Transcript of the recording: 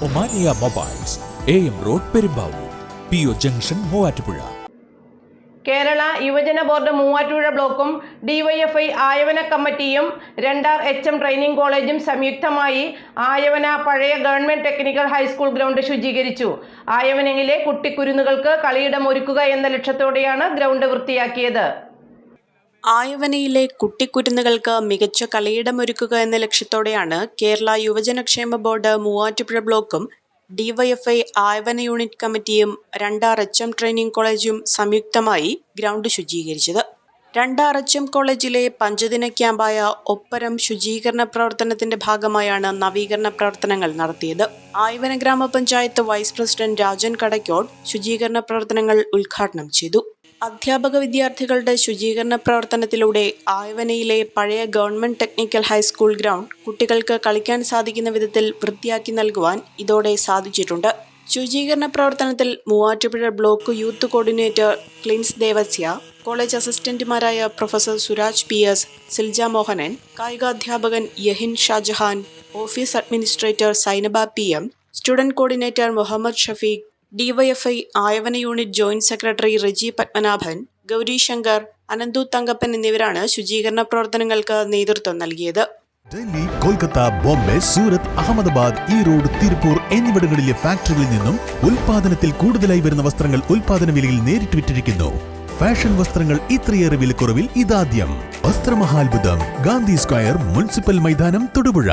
Omania mobiles, AM road Perumbavoor, PO junction Muvattupuzha. Kerala യുവജന board Muvattupuzha ബ്ലോക്കും DYFI Ayavana കമ്മിറ്റിയും 2R HM ട്രെയിനിംഗ് കോളേജും സംയുക്തമായി ആയവന പഴയ ഗവൺമെന്റ് ടെക്നിക്കൽ ഹൈസ്കൂൾ ഗ്രൗണ്ട് ശുചീകരിച്ചു. ആയവനയിലെ കുട്ടിക്കുരുന്നുകൾക്ക് കളിയിടം ഒരുക്കുക എന്ന ലക്ഷ്യത്തോടെയാണ് ഗ്രൗണ്ട് വൃത്തിയാക്കിയത്. ആയവനയിലെ കുട്ടിക്കുരുന്നുകൾക്ക് മികച്ച കളിയിടമൊരുക്കുക എന്ന ലക്ഷ്യത്തോടെയാണ് കേരള യുവജനക്ഷേമ ബോർഡ് മൂവാറ്റുപുഴ ബ്ലോക്കും DYFI ആയവന യൂണിറ്റ് കമ്മിറ്റിയും 2R HM ട്രെയിനിംഗ് കോളേജും സംയുക്തമായി ഗ്രൗണ്ട് ശുചീകരിച്ചത്. 2R HM കോളേജിലെ പഞ്ചദിന ക്യാമ്പായ ഒപ്പരം ശുചീകരണ പ്രവർത്തനത്തിന്റെ ഭാഗമായാണ് നവീകരണ പ്രവർത്തനങ്ങൾ നടത്തിയത്. ആയവന ഗ്രാമപഞ്ചായത്ത് വൈസ് പ്രസിഡന്റ് രാജൻ കടയ്ക്കോട് ശുചീകരണ പ്രവർത്തനങ്ങൾ ഉദ്ഘാടനം ചെയ്തു. അധ്യാപക വിദ്യാർത്ഥികളുടെ ശുചീകരണ പ്രവർത്തനത്തിലൂടെ ആയവനയിലെ പഴയ ഗവൺമെന്റ് ടെക്നിക്കൽ ഹൈസ്കൂൾ ഗ്രൗണ്ട് കുട്ടികൾക്ക് കളിക്കാൻ സാധിക്കുന്ന വിധത്തിൽ വൃത്തിയാക്കി നൽകുവാൻ ഇതോടെ സാധിച്ചിട്ടുണ്ട്. ശുചീകരണ പ്രവർത്തനത്തിൽ Muvattupuzha block youth coordinator Clins Devasia, college അസിസ്റ്റന്റുമാരായ പ്രൊഫസർ സുരാജ് PS, സിൽജ മോഹനൻ, കായികാധ്യാപകൻ Yahin Shajahan, office administrator Zainaba PM, student coordinator Muhammad Shafeeq, DYFI Ayavana unit joint secretary Reji Padmanabhan, Gauri Shankar, Ananthu Thankappan എന്നിവരാണ് ശുചീകരണ പ്രവർത്തനങ്ങൾക്ക് നേതൃത്വം നൽകിയത്. ഡൽഹി, കൊൽക്കത്ത, ബോംബെ, സൂറത്ത്, അഹമ്മദാബാദ്, ഈറോഡ്, തിരുപ്പൂർ എന്നിവിടങ്ങളിലെ ഫാക്ടറികളിൽ നിന്നും ഉൽപാദനത്തിൽ കൂടുതലായി വരുന്ന വസ്ത്രങ്ങൾ ഉൽപാദന വിലയിൽ നേരിട്ട് വിറ്റഴിക്കുന്നു. ഫാഷൻ വസ്ത്രങ്ങൾ ഇത്രയേറെ വിലക്കുറവിൽ ഇതാദ്യം. വസ്ത്രമഹാത്ഭുതം, ഗാന്ധി സ്ക്വയർ, മുനിസിപ്പൽ മൈതാനം, തൊടുപുഴ.